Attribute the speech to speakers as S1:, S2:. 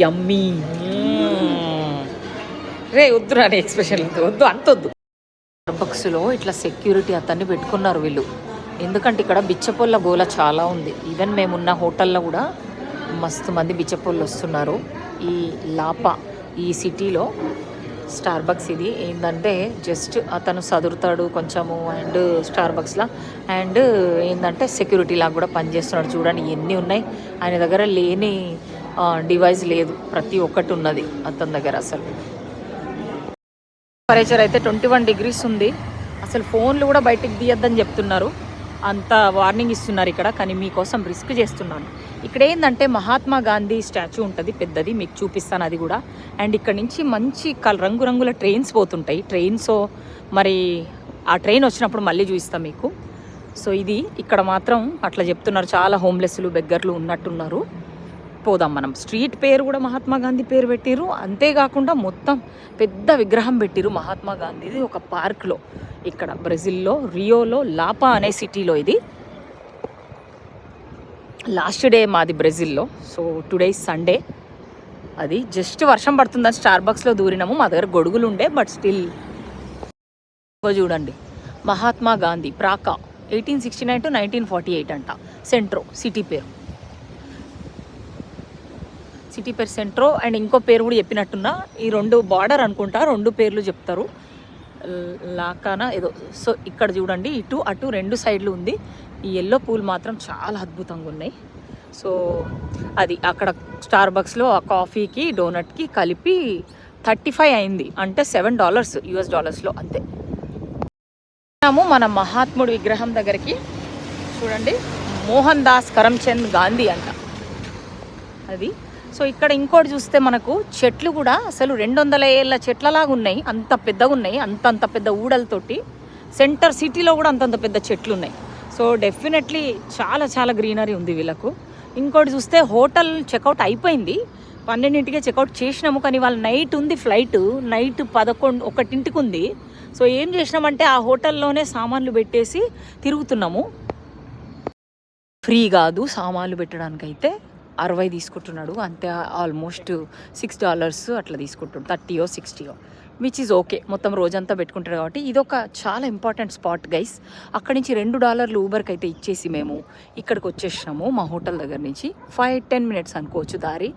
S1: యమ్మీ రే వద్దురా నీ ఎక్స్ప్రెషన్ వద్దు అంతొద్దు. స్టార్బక్స్లో ఇట్లా సెక్యూరిటీ అతన్ని పెట్టుకున్నారు వీళ్ళు, ఎందుకంటే ఇక్కడ బిచ్చపోళ్ళ గోల చాలా ఉంది. ఈవెన్ మేమున్న హోటల్లో కూడా మస్తు మంది బిచ్చపోళ్ళు వస్తున్నారు. ఈ లాపా ఈ సిటీలో స్టార్బక్స్ ఇది ఏంటంటే జస్ట్ అతను చదువుతాడు కొంచెము అండ్ స్టార్బక్స్లా అండ్ ఏంటంటే సెక్యూరిటీ లాగా కూడా పనిచేస్తున్నాడు. చూడండి ఎన్ని ఉన్నాయి ఆయన దగ్గర, లేని డివైస్ లేదు, ప్రతి ఒక్కటి ఉన్నది అతని దగ్గర. అసలు టెంపరేచర్ అయితే 21 degrees ఉంది. అసలు ఫోన్లు కూడా బయటికి తీయద్దని చెప్తున్నారు, అంత వార్నింగ్ ఇస్తున్నారు ఇక్కడ. కానీ మీకోసం రిస్క్ చేస్తున్నాను. ఇక్కడ ఏంటంటే మహాత్మా గాంధీ స్టాచ్యూ ఉంటుంది పెద్దది, మీకు చూపిస్తాను అది కూడా. అండ్ ఇక్కడ నుంచి మంచి రంగురంగుల ట్రైన్స్ పోతుంటాయి. ట్రైన్స్ మరి ఆ ట్రైన్ వచ్చినప్పుడు మళ్ళీ చూపిస్తాను మీకు. సో ఇది ఇక్కడ మాత్రం అట్లా చెప్తున్నారు, చాలా హోమ్లెస్లు బెగ్గర్లు ఉన్నట్టున్నారు. పోదాం మనం. స్ట్రీట్ పేరు కూడా మహాత్మా గాంధీ పేరు పెట్టిరు, అంతేకాకుండా మొత్తం పెద్ద విగ్రహం పెట్టిరు మహాత్మా గాంధీది ఒక పార్క్లో, ఇక్కడ బ్రెజిల్లో రియోలో లాపా అనే సిటీలో. ఇది లాస్ట్ డే మాది బ్రెజిల్లో. So today Sunday. అది జస్ట్ వర్షం పడుతుందని స్టార్బక్స్లో దూరినాము. మా దగ్గర గొడుగులు ఉండే, బట్ స్టిల్ చూడండి మహాత్మా గాంధీ ప్రాకా 1869 to 1948 అంట. సెంట్రో సిటీ పేరు, సిటీ పేరు సెంట్రో. అండ్ ఇంకో పేరు కూడా చెప్పినట్టున్నా, ఈ రెండు బార్డర్ అనుకుంటా, రెండు పేర్లు చెప్తారు, లాకానా ఏదో. సో ఇక్కడ చూడండి ఇటు అటు రెండు సైడ్లు ఉంది. ఈ ఎల్లో పూలు మాత్రం చాలా అద్భుతంగా ఉన్నాయి. సో అది అక్కడ స్టార్బక్స్లో ఆ కాఫీకి డోనట్కి కలిపి 35 అయింది, అంటే $7 US డాలర్స్లో అంతే. మన మహాత్ముడు విగ్రహం దగ్గరికి చూడండి, మోహన్ దాస్ కరమ్చంద్ గాంధీ అంట అది. సో ఇక్కడ ఇంకోటి చూస్తే మనకు చెట్లు కూడా అసలు 200 ఏళ్ళ చెట్లలాగా ఉన్నాయి, అంత పెద్దగా ఉన్నాయి, అంతంత పెద్ద ఊడలతోటి. సెంటర్ సిటీలో కూడా అంతంత పెద్ద చెట్లు ఉన్నాయి. సో డెఫినెట్లీ చాలా చాలా గ్రీనరీ ఉంది వీళ్ళకు. ఇంకోటి చూస్తే హోటల్ చెక్అవుట్ అయిపోయింది, 12ంటికే చెక్అవుట్ చేసినాము, కానీ వాళ్ళ నైట్ ఉంది ఫ్లైట్, నైట్ 1:00 ఉంది. సో ఏం చేసినామంటే ఆ హోటల్లోనే సామాన్లు పెట్టేసి తిరుగుతున్నాము. ఫ్రీ కాదు సామాన్లు పెట్టడానికైతే 60 తీసుకుంటున్నాడు అంతే, ఆల్మోస్ట్ $6 అట్లా తీసుకుంటాడు, 30 or 60, విచ్ ఈజ్ ఓకే. మొత్తం రోజంతా పెట్టుకుంటాడు కాబట్టి ఇది ఒక చాలా ఇంపార్టెంట్ స్పాట్ గైస్. అక్కడి నుంచి $2 ఊబర్కి అయితే ఇచ్చేసి మేము ఇక్కడికి వచ్చేసినాము. మా హోటల్ దగ్గర నుంచి 5-10 minutes అనుకోవచ్చు దారి.